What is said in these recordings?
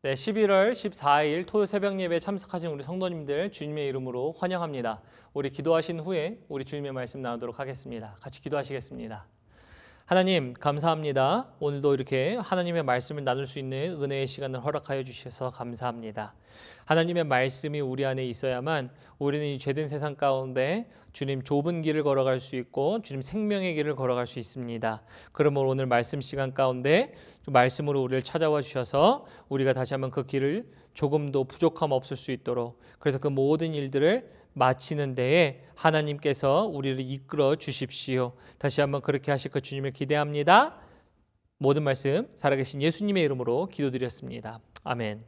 네, 11월 14일 토요 새벽 예배에 참석하신 우리 성도님들 주님의 이름으로 환영합니다. 우리 기도하신 후에 우리 주님의 말씀 나누도록 하겠습니다. 같이 기도하시겠습니다. 하나님 감사합니다. 오늘도 이렇게 하나님의 말씀을 나눌 수 있는 은혜의 시간을 허락하여 주셔서 감사합니다. 하나님의 말씀이 우리 안에 있어야만 우리는 이 죄된 세상 가운데 주님 좁은 길을 걸어갈 수 있고 주님 생명의 길을 걸어갈 수 있습니다. 그러므로 오늘 말씀 시간 가운데 말씀으로 우리를 찾아와 주셔서 우리가 다시 한번 그 길을 조금도 부족함 없을 수 있도록, 그래서 그 모든 일들을 마치는 데에 하나님께서 우리를 이끌어 주십시오. 다시 한번 그렇게 하실 그 주님을 기대합니다. 모든 말씀 살아계신 예수님의 이름으로 기도드렸습니다. 아멘.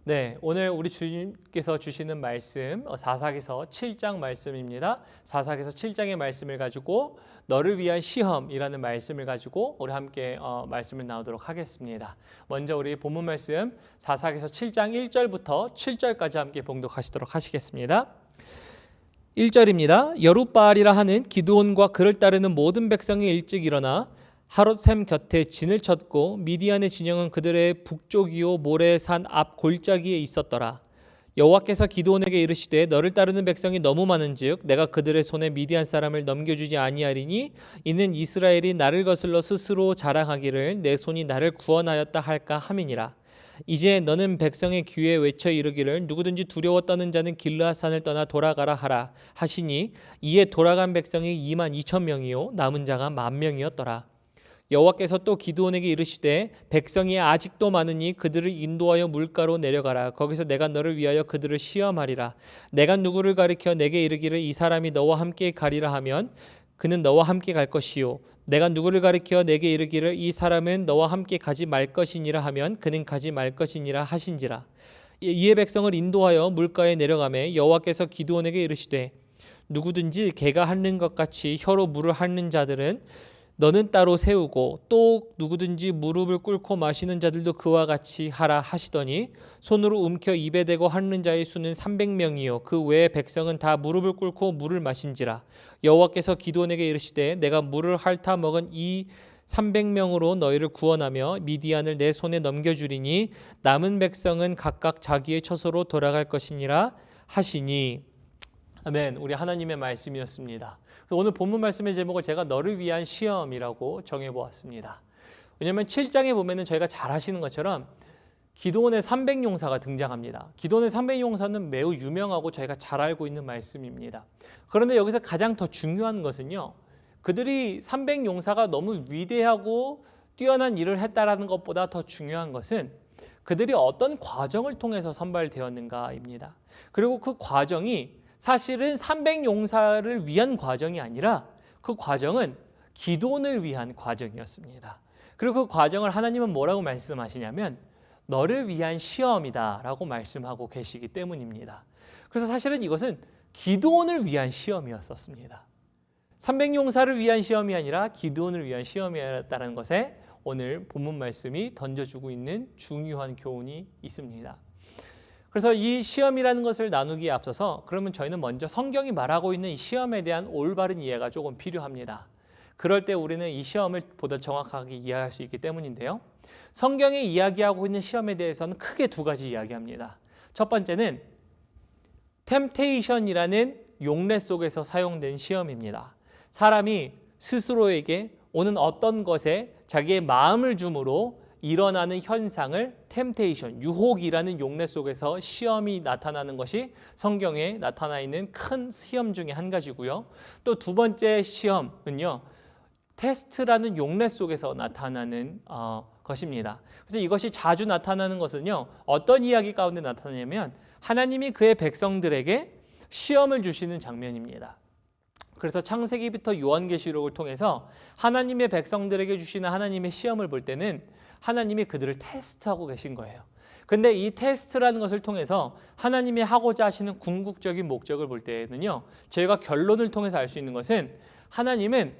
네, 오늘 우리 주님께서 주시는 말씀 사사기서 7장 말씀입니다. 사사기서 7장의 말씀을 가지고 너를 위한 시험이라는 말씀을 가지고 우리 함께 말씀을 나누도록 하겠습니다. 먼저 우리 본문 말씀 사사기서 7장 1절부터 7절까지 함께 봉독하시도록 하시겠습니다. 1절입니다. 여룻바알이라 하는 기드온과 그를 따르는 모든 백성이 일찍 일어나 하롯샘 곁에 진을 쳤고 미디안의 진영은 그들의 북쪽이요 모레산 앞 골짜기에 있었더라. 여호와께서 기드온에게 이르시되 너를 따르는 백성이 너무 많은즉 내가 그들의 손에 미디안 사람을 넘겨주지 아니하리니 이는 이스라엘이 나를 거슬러 스스로 자랑하기를 내 손이 나를 구원하였다 할까 함이니라. 이제 너는 백성의 귀에 외쳐 이르기를 누구든지 두려워 떠는 자는 길르앗산을 떠나 돌아가라 하라 하시니 이에 돌아간 백성이 22,000명이요 남은 자가 10,000명이었더라. 여호와께서 또 기드온에게 이르시되 백성이 아직도 많으니 그들을 인도하여 물가로 내려가라. 거기서 내가 너를 위하여 그들을 시험하리라. 내가 누구를 가리켜 내게 이르기를 이 사람이 너와 함께 가리라 하면 그는 너와 함께 갈 것이요 내가 누구를 가리켜 내게 이르기를 이 사람은 너와 함께 가지 말 것이니라 하면 그는 가지 말 것이니라 하신지라. 이에 백성을 인도하여 물가에 내려가매 여호와께서 기드온에게 이르시되 누구든지 개가 핥는 것 같이 혀로 물을 핥는 자들은 너는 따로 세우고 또 누구든지 무릎을 꿇고 마시는 자들도 그와 같이 하라 하시더니 손으로 움켜 입에 대고 핥는 자의 수는 300명이요 그 외의 백성은 다 무릎을 꿇고 물을 마신지라. 여호와께서 기드온에게 이르시되 내가 물을 핥아 먹은 이 300명으로 너희를 구원하며 미디안을 내 손에 넘겨주리니 남은 백성은 각각 자기의 처소로 돌아갈 것이니라 하시니. 아멘. 우리 하나님의 말씀이었습니다. 그래서 오늘 본문 말씀의 제목을 제가 너를 위한 시험이라고 정해보았습니다. 왜냐하면 7장에 보면은 저희가 잘 아시는 것처럼 기드온의 300용사가 등장합니다. 기드온의 300용사는 매우 유명하고 저희가 잘 알고 있는 말씀입니다. 그런데 여기서 가장 더 중요한 것은요, 그들이 300용사가 너무 위대하고 뛰어난 일을 했다라는 것보다 더 중요한 것은 그들이 어떤 과정을 통해서 선발되었는가입니다. 그리고 그 과정이 사실은 300용사를 위한 과정이 아니라 그 과정은 기드온을 위한 과정이었습니다. 그리고 그 과정을 하나님은 뭐라고 말씀하시냐면 너를 위한 시험이다 라고 말씀하고 계시기 때문입니다. 그래서 사실은 이것은 기드온을 위한 시험이었습니다. 300용사를 위한 시험이 아니라 기드온을 위한 시험이었다는 것에 오늘 본문 말씀이 던져주고 있는 중요한 교훈이 있습니다. 그래서 이 시험이라는 것을 나누기에 앞서서 그러면 저희는 먼저 성경이 말하고 있는 이 시험에 대한 올바른 이해가 조금 필요합니다. 그럴 때 우리는 이 시험을 보다 정확하게 이해할 수 있기 때문인데요. 성경이 이야기하고 있는 시험에 대해서는 크게 두 가지 이야기합니다. 첫 번째는 템테이션이라는 용례 속에서 사용된 시험입니다. 사람이 스스로에게 오는 어떤 것에 자기의 마음을 줌으로 일어나는 현상을 템테이션, 유혹이라는 용례 속에서 시험이 나타나는 것이 성경에 나타나 있는 큰 시험 중에 한 가지고요. 또 두 번째 시험은요, 테스트라는 용례 속에서 나타나는 것입니다. 그래서 이것이 자주 나타나는 것은요, 어떤 이야기 가운데 나타나냐면 하나님이 그의 백성들에게 시험을 주시는 장면입니다. 그래서 창세기부터 요한계시록을 통해서 하나님의 백성들에게 주시는 하나님의 시험을 볼 때는 하나님이 그들을 테스트하고 계신 거예요. 근데 이 테스트라는 것을 통해서 하나님이 하고자 하시는 궁극적인 목적을 볼 때는요, 저희가 결론을 통해서 알 수 있는 것은 하나님은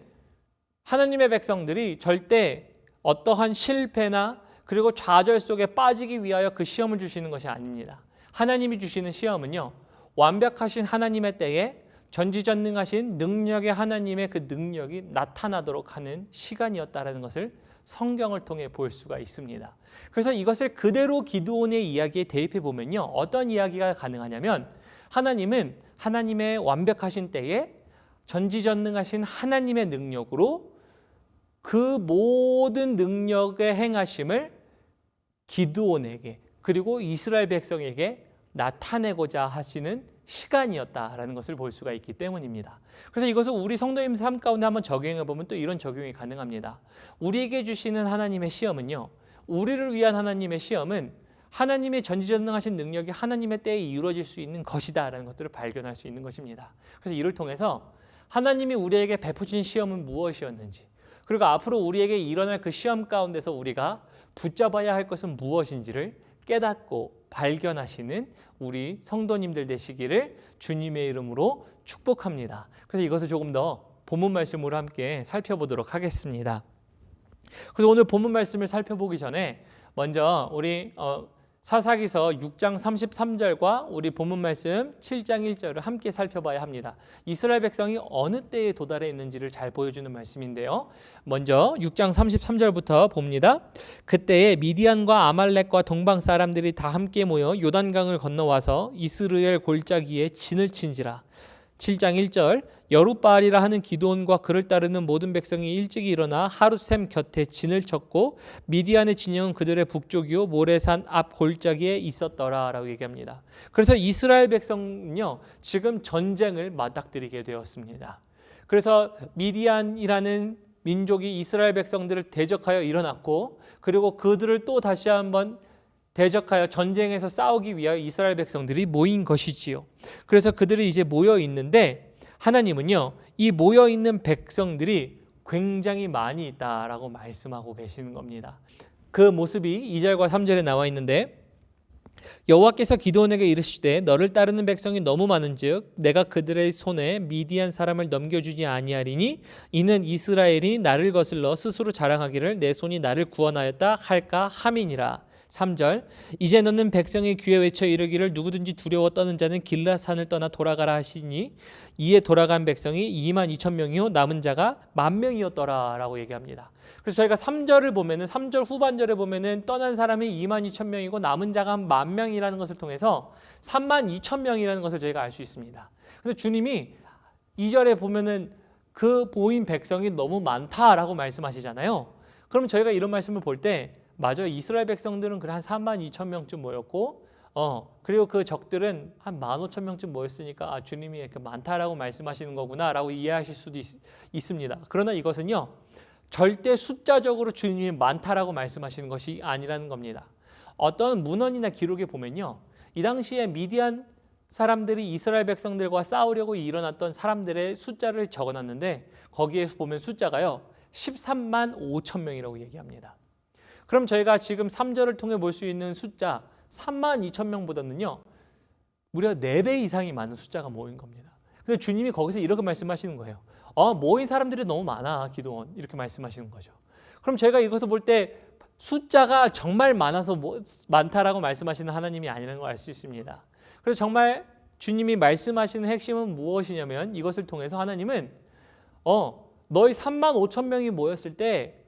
하나님의 백성들이 절대 어떠한 실패나 그리고 좌절 속에 빠지기 위하여 그 시험을 주시는 것이 아닙니다. 하나님이 주시는 시험은요, 완벽하신 하나님의 때에 전지전능하신 능력의 하나님의 그 능력이 나타나도록 하는 시간이었다라는 것을 성경을 통해 볼 수가 있습니다. 그래서 이것을 그대로 기드온의 이야기에 대입해 보면요, 어떤 이야기가 가능하냐면 하나님은 하나님의 완벽하신 때에 전지전능하신 하나님의 능력으로 그 모든 능력의 행하심을 기드온에게 그리고 이스라엘 백성에게 나타내고자 하시는 시간이었다라는 것을 볼 수가 있기 때문입니다. 그래서 이것을 우리 성도님 삶 가운데 한번 적용해 보면 또 이런 적용이 가능합니다. 우리에게 주시는 하나님의 시험은요, 우리를 위한 하나님의 시험은 하나님의 전지전능하신 능력이 하나님의 때에 이루어질 수 있는 것이다라는 것들을 발견할 수 있는 것입니다. 그래서 이를 통해서 하나님이 우리에게 베푸신 시험은 무엇이었는지, 그리고 앞으로 우리에게 일어날 그 시험 가운데서 우리가 붙잡아야 할 것은 무엇인지를 깨닫고 발견하시는 우리 성도님들 되시기를 주님의 이름으로 축복합니다. 그래서 이것을 조금 더 본문 말씀으로 함께 살펴보도록 하겠습니다. 그래서 오늘 본문 말씀을 살펴보기 전에 먼저 우리 사사기서 6장 33절과 우리 본문 말씀 7장 1절을 함께 살펴봐야 합니다. 이스라엘 백성이 어느 때에 도달해 있는지를 잘 보여주는 말씀인데요. 먼저 6장 33절부터 봅니다. 그때에 미디안과 아말렉과 동방 사람들이 다 함께 모여 요단강을 건너와서 이스라엘 골짜기에 진을 친지라. 7장 1절 여룻바알이라 하는 기드온과 그를 따르는 모든 백성이 일찍이 일어나 하룻샘 곁에 진을 쳤고 미디안의 진영은 그들의 북쪽이요 모레산 앞 골짜기에 있었더라 라고 얘기합니다. 그래서 이스라엘 백성은요, 지금 전쟁을 맞닥뜨리게 되었습니다. 그래서 미디안이라는 민족이 이스라엘 백성들을 대적하여 일어났고, 그리고 그들을 또 다시 한번 대적하여 전쟁에서 싸우기 위하여 이스라엘 백성들이 모인 것이지요. 그래서 그들이 이제 모여 있는데 하나님은요, 이 모여 있는 백성들이 굉장히 많이 있다라고 말씀하고 계시는 겁니다. 그 모습이 2절과 3절에 나와 있는데, 여호와께서 기드온에게 이르시되 너를 따르는 백성이 너무 많은즉 내가 그들의 손에 미디안 사람을 넘겨주지 아니하리니 이는 이스라엘이 나를 거슬러 스스로 자랑하기를 내 손이 나를 구원하였다 할까 함이니라. 3절 이제 너는 백성의 귀에 외쳐 이르기를 누구든지 두려워 떠는 자는 길라산을 떠나 돌아가라 하시니 이에 돌아간 백성이 22,000명이요 남은 자가 10,000명이었더라 라고 얘기합니다. 그래서 저희가 3절을 보면은 3절 후반절에 보면은 떠난 사람이 22,000명이고 남은 자가 10,000명이라는 것을 통해서 32,000명이라는 것을 저희가 알 수 있습니다. 그래서 주님이 2절에 보면은 그 보인 백성이 너무 많다라고 말씀하시잖아요. 그럼 저희가 이런 말씀을 볼 때 맞아요. 이스라엘 백성들은 그래 한 32,000명쯤 모였고 그리고 그 적들은 한 15,000명쯤 모였으니까 주님이 이렇게 많다라고 말씀하시는 거구나라고 이해하실 수도 있습니다. 그러나 이것은요, 절대 숫자적으로 주님이 많다라고 말씀하시는 것이 아니라는 겁니다. 어떤 문헌이나 기록에 보면요, 이 당시에 미디안 사람들이 이스라엘 백성들과 싸우려고 일어났던 사람들의 숫자를 적어놨는데 거기에서 보면 숫자가요 13만 5천 명이라고 얘기합니다. 그럼 저희가 지금 3절을 통해 볼 수 있는 숫자 3만 2천 명보다는요 무려 4배 이상이 많은 숫자가 모인 겁니다. 그래서 주님이 거기서 이렇게 말씀하시는 거예요. 모인 사람들이 너무 많아 기드온, 이렇게 말씀하시는 거죠. 그럼 저희가 이것을 볼 때 숫자가 정말 많아서 많다라고 말씀하시는 하나님이 아니라는 걸 알 수 있습니다. 그래서 정말 주님이 말씀하시는 핵심은 무엇이냐면 이것을 통해서 하나님은 너희 3만 5천 명이 모였을 때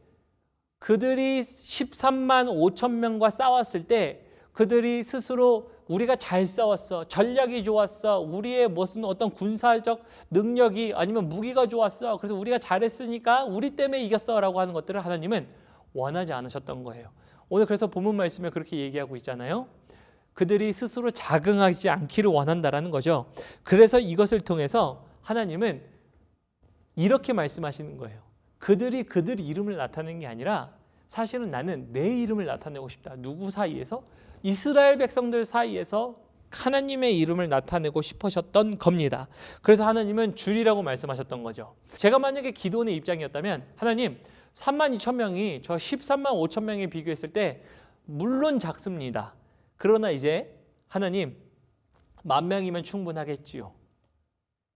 그들이 13만 5천 명과 싸웠을 때 그들이 스스로 우리가 잘 싸웠어, 전략이 좋았어, 우리의 무슨 어떤 군사적 능력이 아니면 무기가 좋았어, 그래서 우리가 잘했으니까 우리 때문에 이겼어 라고 하는 것들을 하나님은 원하지 않으셨던 거예요. 오늘 그래서 본문 말씀에 그렇게 얘기하고 있잖아요. 그들이 스스로 자긍하지 않기를 원한다라는 거죠. 그래서 이것을 통해서 하나님은 이렇게 말씀하시는 거예요. 그들이 그들 이름을 나타내는 게 아니라 사실은 나는 내 이름을 나타내고 싶다. 누구 사이에서? 이스라엘 백성들 사이에서 하나님의 이름을 나타내고 싶으셨던 겁니다. 그래서 하나님은 줄이라고 말씀하셨던 거죠. 제가 만약에 기드온의 입장이었다면 하나님 3만 2천 명이 저 13만 5천 명에 비교했을 때 물론 작습니다. 그러나 이제 하나님 10,000명이면 충분하겠지요.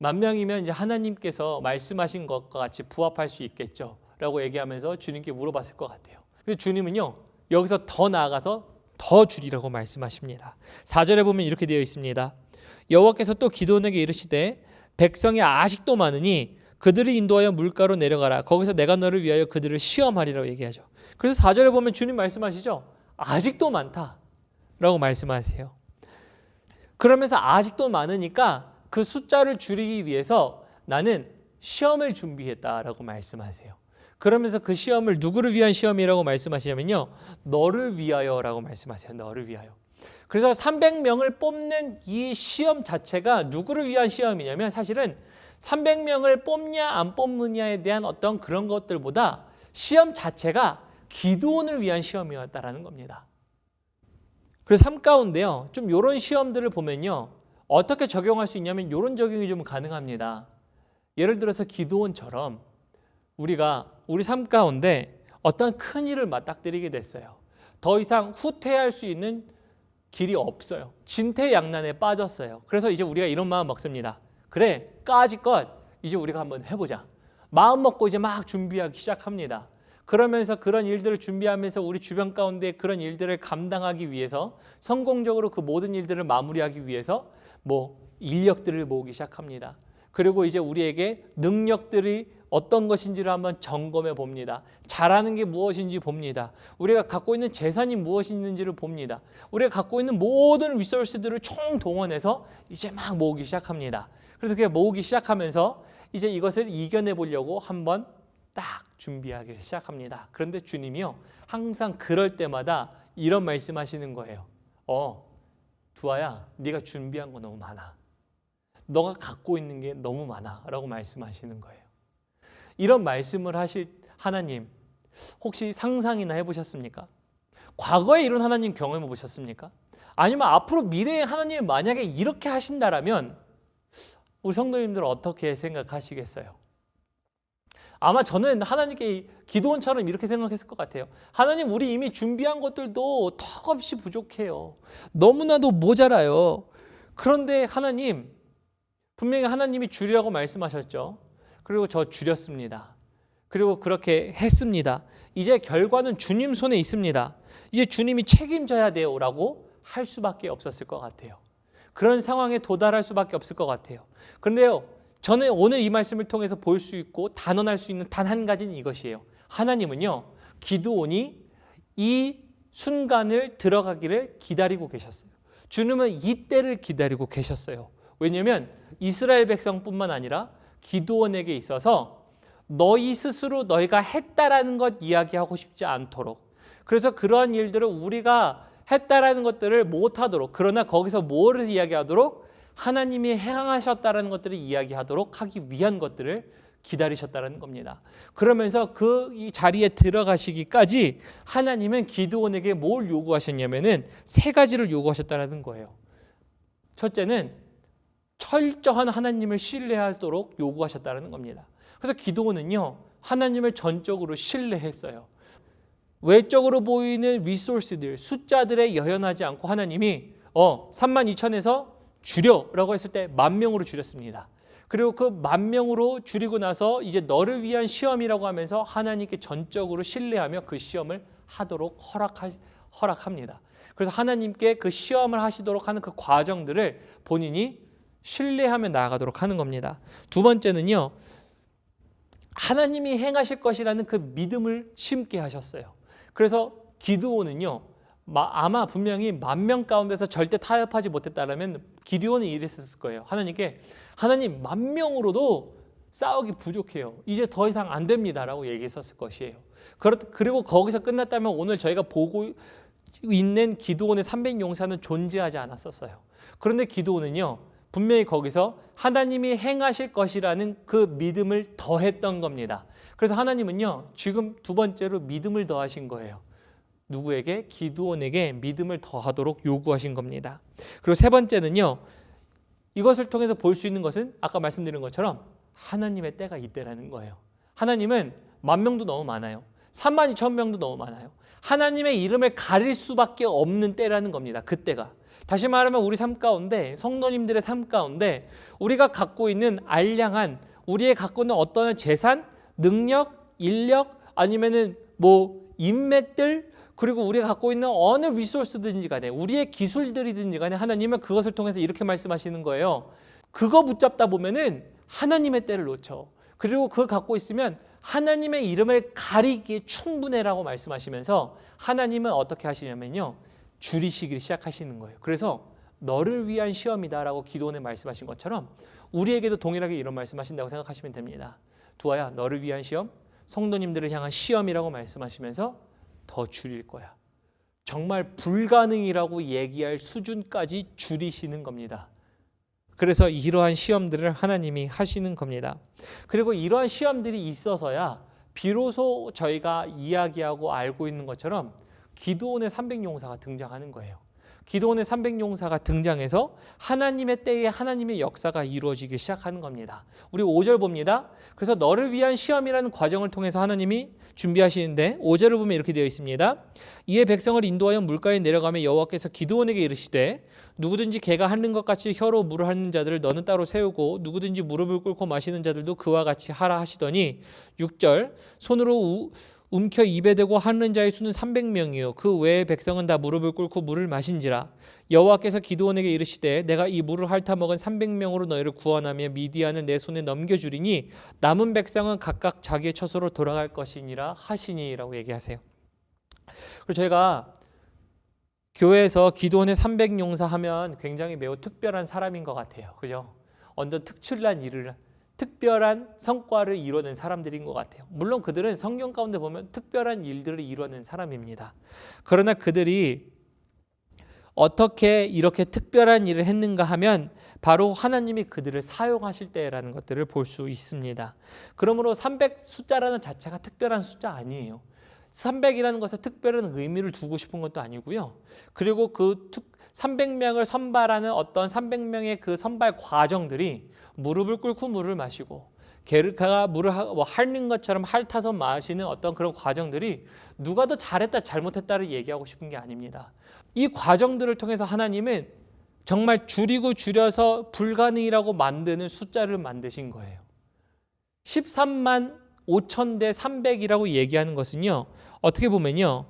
10,000명이면 이제 하나님께서 말씀하신 것과 같이 부합할 수 있겠죠 라고 얘기하면서 주님께 물어봤을 것 같아요. 근데 주님은요 여기서 더 나아가서 더 줄이라고 말씀하십니다. 4절에 보면 이렇게 되어 있습니다. 여호와께서 또 기드온에게 이르시되 백성이 아직도 많으니 그들이 인도하여 물가로 내려가라. 거기서 내가 너를 위하여 그들을 시험하리라고 얘기하죠. 그래서 4절에 보면 주님 말씀하시죠. 아직도 많다라고 말씀하세요. 그러면서 아직도 많으니까 그 숫자를 줄이기 위해서 나는 시험을 준비했다라고 말씀하세요. 그러면서 그 시험을 누구를 위한 시험이라고 말씀하시냐면요. 너를 위하여라고 말씀하세요. 너를 위하여. 그래서 300명을 뽑는 이 시험 자체가 누구를 위한 시험이냐면 사실은 300명을 뽑냐 안 뽑느냐에 대한 어떤 그런 것들보다 시험 자체가 기드온을 위한 시험이었다라는 겁니다. 그래서 삶 가운데요. 좀 이런 시험들을 보면요. 어떻게 적용할 수 있냐면 이런 적용이 좀 가능합니다. 예를 들어서 기드온처럼 우리가 우리 삶 가운데 어떤 큰 일을 맞닥뜨리게 됐어요. 더 이상 후퇴할 수 있는 길이 없어요. 진퇴양난에 빠졌어요. 그래서 이제 우리가 이런 마음 먹습니다. 그래, 까짓것 이제 우리가 한번 해보자. 마음 먹고 이제 막 준비하기 시작합니다. 그러면서 그런 일들을 준비하면서 우리 주변 가운데 그런 일들을 감당하기 위해서 성공적으로 그 모든 일들을 마무리하기 위해서 인력들을 모으기 시작합니다. 그리고 이제 우리에게 능력들이 어떤 것인지를 한번 점검해 봅니다. 잘하는 게 무엇인지 봅니다. 우리가 갖고 있는 재산이 무엇이 있는지를 봅니다. 우리가 갖고 있는 모든 리소스들을 총동원해서 이제 막 모으기 시작합니다. 그래서 그게 모으기 시작하면서 이제 이것을 이겨내 보려고 한번 딱 준비하기 시작합니다. 그런데 주님이요. 항상 그럴 때마다 이런 말씀하시는 거예요. 두아야, 네가 준비한 거 너무 많아. 너가 갖고 있는 게 너무 많아 라고 말씀하시는 거예요. 이런 말씀을 하실 하나님 혹시 상상이나 해보셨습니까? 과거에 이런 하나님 경험해 보셨습니까? 아니면 앞으로 미래에 하나님이 만약에 이렇게 하신다라면 우리 성도님들은 어떻게 생각하시겠어요? 아마 저는 하나님께 기도원처럼 이렇게 생각했을 것 같아요. 하나님, 우리 이미 준비한 것들도 턱없이 부족해요. 너무나도 모자라요. 그런데 하나님, 분명히 하나님이 줄이라고 말씀하셨죠. 그리고 저 줄였습니다. 그리고 그렇게 했습니다. 이제 결과는 주님 손에 있습니다. 이제 주님이 책임져야 돼요 라고 할 수밖에 없었을 것 같아요. 그런 상황에 도달할 수밖에 없을 것 같아요. 그런데요, 저는 오늘 이 말씀을 통해서 볼 수 있고 단언할 수 있는 단 한 가지는 이것이에요. 하나님은요, 기드온이 이 순간을 들어가기를 기다리고 계셨어요. 주님은 이 때를 기다리고 계셨어요. 왜냐하면 이스라엘 백성뿐만 아니라 기드온에게 있어서 너희 스스로 너희가 했다라는 것 이야기하고 싶지 않도록, 그래서 그러한 일들을 우리가 했다라는 것들을 못하도록, 그러나 거기서 뭐를 이야기하도록? 하나님이 행하셨다라는 것들을 이야기하도록 하기 위한 것들을 기다리셨다는 겁니다. 그러면서 그 이 자리에 들어가시기까지 하나님은 기드온에게 뭘 요구하셨냐면은 세 가지를 요구하셨다는 거예요. 첫째는 철저한 하나님을 신뢰하도록 요구하셨다는 겁니다. 그래서 기드온은요, 하나님을 전적으로 신뢰했어요. 외적으로 보이는 리소스들, 숫자들에 여연하지 않고 하나님이 32,000에서 줄여라고 했을 때 10,000명으로 줄였습니다. 그리고 그 10,000명으로 줄이고 나서 이제 너를 위한 시험이라고 하면서 하나님께 전적으로 신뢰하며 그 시험을 하도록 허락합니다. 그래서 하나님께 그 시험을 하시도록 하는 그 과정들을 본인이 신뢰하며 나아가도록 하는 겁니다. 두 번째는요, 하나님이 행하실 것이라는 그 믿음을 심게 하셨어요. 그래서 기드온은요, 아마 분명히 10,000명 가운데서 절대 타협하지 못했다면 기드온이 이랬을 거예요. 하나님께, 하나님 10,000명으로도 싸우기 부족해요. 이제 더 이상 안 됩니다라고 얘기했었을 것이에요. 그리고 거기서 끝났다면 오늘 저희가 보고 있는 기드온의 300용사는 존재하지 않았었어요. 그런데 기드온은요, 분명히 거기서 하나님이 행하실 것이라는 그 믿음을 더했던 겁니다. 그래서 하나님은요, 지금 두 번째로 믿음을 더하신 거예요. 누구에게? 기드온에게 믿음을 더하도록 요구하신 겁니다. 그리고 세 번째는요, 이것을 통해서 볼 수 있는 것은 아까 말씀드린 것처럼 하나님의 때가 이때라는 거예요. 하나님은 10,000명도 너무 많아요. 32,000명도 너무 많아요. 하나님의 이름을 가릴 수밖에 없는 때라는 겁니다. 그때가. 다시 말하면 우리 삶 가운데, 성도님들의 삶 가운데 우리가 갖고 있는 알량한, 우리의 갖고 있는 어떤 재산, 능력, 인력, 아니면은 인맥들, 그리고 우리가 갖고 있는 어느 리소스든지 간에, 우리의 기술들이든지 간에 하나님은 그것을 통해서 이렇게 말씀하시는 거예요. 그거 붙잡다 보면은 하나님의 때를 놓쳐. 그리고 그거 갖고 있으면 하나님의 이름을 가리기에 충분해라고 말씀하시면서 하나님은 어떻게 하시냐면요. 줄이시기 시작하시는 거예요. 그래서 너를 위한 시험이다라고 기도원에 말씀하신 것처럼 우리에게도 동일하게 이런 말씀하신다고 생각하시면 됩니다. 두아야, 너를 위한 시험, 성도님들을 향한 시험이라고 말씀하시면서 더 줄일 거야. 정말 불가능이라고 얘기할 수준까지 줄이시는 겁니다. 그래서 이러한 시험들을 하나님이 하시는 겁니다. 그리고 이러한 시험들이 있어서야 비로소 저희가 이야기하고 알고 있는 것처럼 기드온의 300용사가 등장하는 거예요. 기드온의 300용사가 등장해서 하나님의 때에 하나님의 역사가 이루어지기 시작하는 겁니다. 우리 5절 봅니다. 그래서 너를 위한 시험이라는 과정을 통해서 하나님이 준비하시는데 5절을 보면 이렇게 되어 있습니다. 이에 백성을 인도하여 물가에 내려가며 여호와께서 기드온에게 이르시되 누구든지 개가 핥는 것 같이 혀로 물을 핥는 자들을 너는 따로 세우고 누구든지 무릎을 꿇고 마시는 자들도 그와 같이 하라 하시더니 6절 손으로 움켜 입에 대고 핥는 자의 수는 300명이요 그 외의 백성은 다 무릎을 꿇고 물을 마신지라. 여호와께서 기드온에게 이르시되 내가 이 물을 핥아 먹은 300명으로 너희를 구원하며 미디안을 내 손에 넘겨주리니 남은 백성은 각각 자기의 처소로 돌아갈 것이니라 하시니라고 얘기하세요. 그리고 저희가 교회에서 기드온의 300용사 하면 굉장히 매우 특별한 사람인 것 같아요. 그죠? 완전 특출난 일을 특별한 성과를 이뤄낸 사람들인 것 같아요. 물론 그들은 성경 가운데 보면 특별한 일들을 이뤄낸 사람입니다. 그러나 그들이 어떻게 이렇게 특별한 일을 했는가 하면 바로 하나님이 그들을 사용하실 때라는 것들을 볼 수 있습니다. 그러므로 300 숫자라는 자체가 특별한 숫자 아니에요. 300이라는 것에 특별한 의미를 두고 싶은 것도 아니고요. 그리고 그 300명을 선발하는 어떤 300명의 그 선발 과정들이 무릎을 꿇고 물을 마시고 게르카가 물을 핥는 것처럼 핥아서 마시는 어떤 그런 과정들이 누가 더 잘했다 잘못했다를 얘기하고 싶은 게 아닙니다. 이 과정들을 통해서 하나님은 정말 줄이고 줄여서 불가능이라고 만드는 숫자를 만드신 거예요. 13만 5천 대 300이라고 얘기하는 것은요. 어떻게 보면요.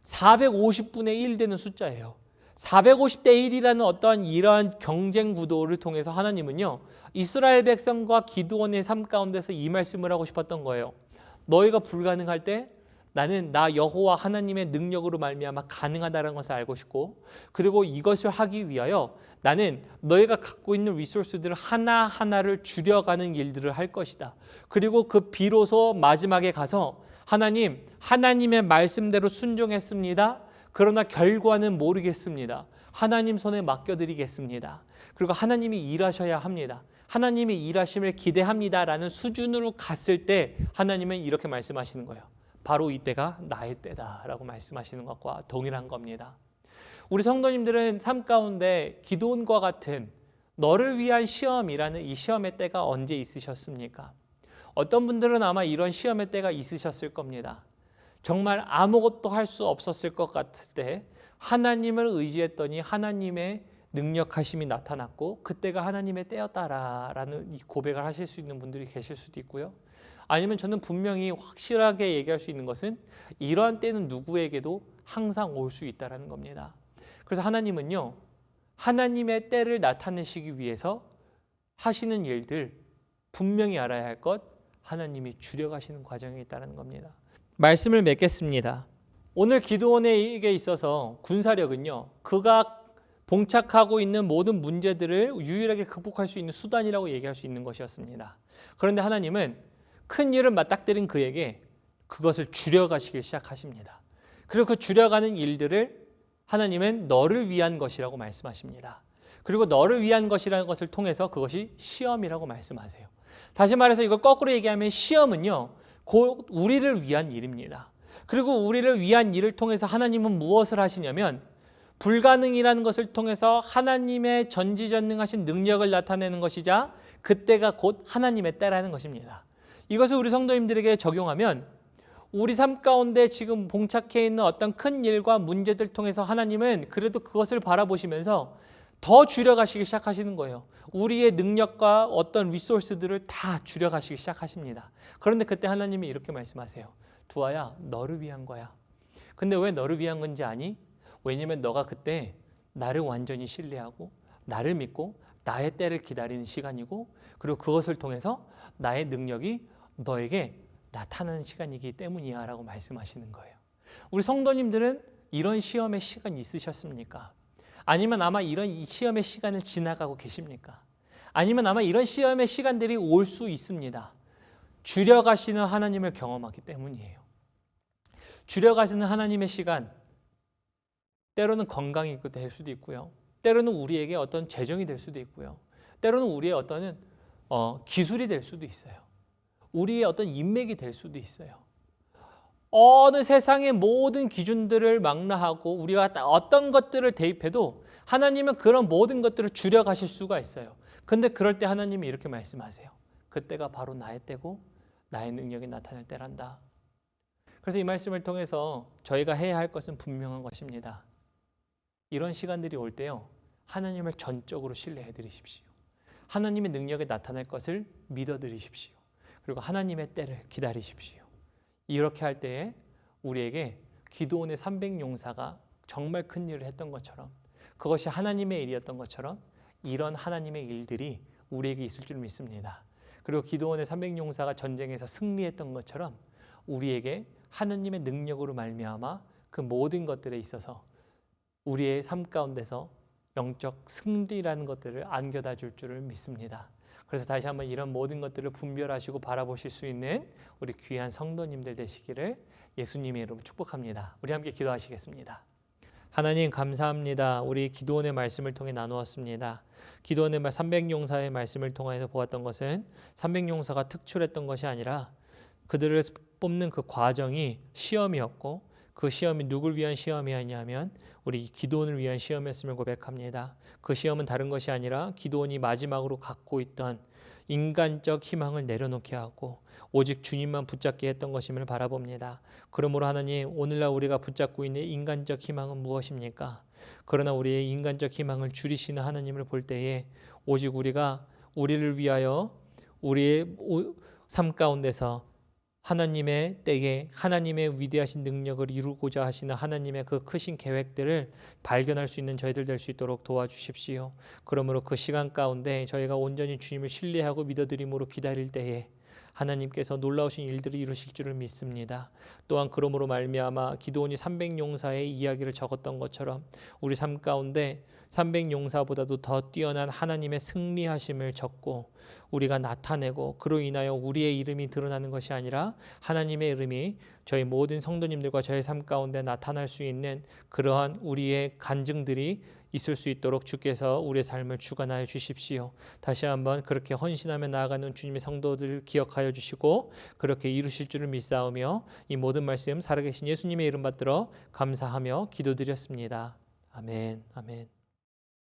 450분의 1 되는 숫자예요. 450대 1이라는 어떠한 이러한 경쟁 구도를 통해서 하나님은요. 이스라엘 백성과 기드온의 삶 가운데서 이 말씀을 하고 싶었던 거예요. 너희가 불가능할 때 나는 나 여호와 하나님의 능력으로 말미암아 가능하다는 것을 알고 싶고 그리고 이것을 하기 위하여 나는 너희가 갖고 있는 리소스들을 하나하나를 줄여가는 일들을 할 것이다. 그리고 그 비로소 마지막에 가서 하나님의 말씀대로 순종했습니다. 그러나 결과는 모르겠습니다. 하나님 손에 맡겨드리겠습니다. 그리고 하나님이 일하셔야 합니다. 하나님이 일하심을 기대합니다라는 수준으로 갔을 때 하나님은 이렇게 말씀하시는 거예요. 바로 이때가 나의 때다라고 말씀하시는 것과 동일한 겁니다. 우리 성도님들은 삶 가운데 기드온과 같은 너를 위한 시험이라는 이 시험의 때가 언제 있으셨습니까? 어떤 분들은 아마 이런 시험의 때가 있으셨을 겁니다. 정말 아무것도 할 수 없었을 것 같을 때 하나님을 의지했더니 하나님의 능력하심이 나타났고 그때가 하나님의 때였다라는 이 고백을 하실 수 있는 분들이 계실 수도 있고요. 아니면 저는 분명히 확실하게 얘기할 수 있는 것은 이러한 때는 누구에게도 항상 올 수 있다는 겁니다. 그래서 하나님은요. 하나님의 때를 나타내시기 위해서 하시는 일들 분명히 알아야 할 것 하나님이 줄여가시는 과정이 있다는 겁니다. 말씀을 맺겠습니다. 오늘 기드온에게 있어서 군사력은요. 그가 봉착하고 있는 모든 문제들을 유일하게 극복할 수 있는 수단이라고 얘기할 수 있는 것이었습니다. 그런데 하나님은 큰 일을 맞닥뜨린 그에게 그것을 줄여가시기 시작하십니다. 그리고 그 줄여가는 일들을 하나님은 너를 위한 것이라고 말씀하십니다. 그리고 너를 위한 것이라는 것을 통해서 그것이 시험이라고 말씀하세요. 다시 말해서 이걸 거꾸로 얘기하면 시험은요. 곧 우리를 위한 일입니다. 그리고 우리를 위한 일을 통해서 하나님은 무엇을 하시냐면 불가능이라는 것을 통해서 하나님의 전지전능하신 능력을 나타내는 것이자 그때가 곧 하나님의 때라는 것입니다. 이것을 우리 성도님들에게 적용하면 우리 삶 가운데 지금 봉착해 있는 어떤 큰 일과 문제들 통해서 하나님은 그래도 그것을 바라보시면서 더 줄여가시기 시작하시는 거예요. 우리의 능력과 어떤 리소스들을 다 줄여가시기 시작하십니다. 그런데 그때 하나님이 이렇게 말씀하세요. 두아야, 너를 위한 거야. 근데 왜 너를 위한 건지 아니? 왜냐면 너가 그때 나를 완전히 신뢰하고 나를 믿고 나의 때를 기다리는 시간이고, 그리고 그것을 통해서 나의 능력이 너에게 나타나는 시간이기 때문이야 라고 말씀하시는 거예요. 우리 성도님들은 이런 시험의 시간이 있으셨습니까? 아니면 아마 이런 시험의 시간을 지나가고 계십니까? 아니면 아마 이런 시험의 시간들이 올 수 있습니다. 줄여가시는 하나님을 경험하기 때문이에요. 줄여가시는 하나님의 시간, 때로는 건강이 될 수도 있고요. 때로는 우리에게 어떤 재정이 될 수도 있고요. 때로는 우리의 어떤 기술이 될 수도 있어요. 우리의 어떤 인맥이 될 수도 있어요. 어느 세상의 모든 기준들을 망라하고 우리가 어떤 것들을 대입해도 하나님은 그런 모든 것들을 줄여가실 수가 있어요. 근데 그럴 때 하나님이 이렇게 말씀하세요. 그때가 바로 나의 때고 나의 능력이 나타날 때란다. 그래서 이 말씀을 통해서 저희가 해야 할 것은 분명한 것입니다. 이런 시간들이 올 때요, 하나님을 전적으로 신뢰해 드리십시오. 하나님의 능력이 나타날 것을 믿어 드리십시오. 그리고 하나님의 때를 기다리십시오. 이렇게 할 때에 우리에게 기드온의 300용사가 정말 큰 일을 했던 것처럼, 그것이 하나님의 일이었던 것처럼 이런 하나님의 일들이 우리에게 있을 줄 믿습니다. 그리고 기드온의 300용사가 전쟁에서 승리했던 것처럼 우리에게 하나님의 능력으로 말미암아 그 모든 것들에 있어서 우리의 삶 가운데서 영적 승리라는 것들을 안겨다 줄 줄을 믿습니다. 그래서 다시 한번 이런 모든 것들을 분별하시고 바라보실 수 있는 우리 귀한 성도님들 되시기를 예수님의 이름으로 축복합니다. 우리 함께 기도하시겠습니다. 하나님 감사합니다. 우리 기드온의 말씀을 통해 나누었습니다. 기드온의 300용사의 말씀을 통해서 보았던 것은 300용사가 특출했던 것이 아니라 그들을 뽑는 그 과정이 시험이었고, 그 시험이 누굴 위한 시험이었냐면 우리 기드온을 위한 시험이었음을 고백합니다. 그 시험은 다른 것이 아니라 기드온이 마지막으로 갖고 있던 인간적 희망을 내려놓게 하고 오직 주님만 붙잡게 했던 것임을 바라봅니다. 그러므로 하나님, 오늘날 우리가 붙잡고 있는 인간적 희망은 무엇입니까? 그러나 우리의 인간적 희망을 줄이시는 하나님을 볼 때에 오직 우리가 우리를 위하여 우리의 삶 가운데서 하나님의 때에 하나님의 위대하신 능력을 이루고자 하시는 하나님의 그 크신 계획들을 발견할 수 있는 저희들 될 수 있도록 도와주십시오. 그러므로 그 시간 가운데 저희가 온전히 주님을 신뢰하고 믿어드림으로 기다릴 때에 하나님께서 놀라우신 일들을 이루실 줄을 믿습니다. 또한 그러므로 말미암아 기드온이 300용사의 이야기를 적었던 것처럼 우리 삶 가운데 300용사보다도 더 뛰어난 하나님의 승리하심을 적고 우리가 나타내고 그로 인하여 우리의 이름이 드러나는 것이 아니라 하나님의 이름이 저희 모든 성도님들과 저의 삶 가운데 나타날 수 있는 그러한 우리의 간증들이 있을 수 있도록 주께서 우리의 삶을 주관하여 주십시오. 다시 한번 그렇게 헌신하며 나아가는 주님의 성도들을 기억하여 주시고 그렇게 이루실 줄을 믿사오며 이 모든 말씀 살아계신 예수님의 이름 받들어 감사하며 기도드렸습니다. 아멘. 아멘.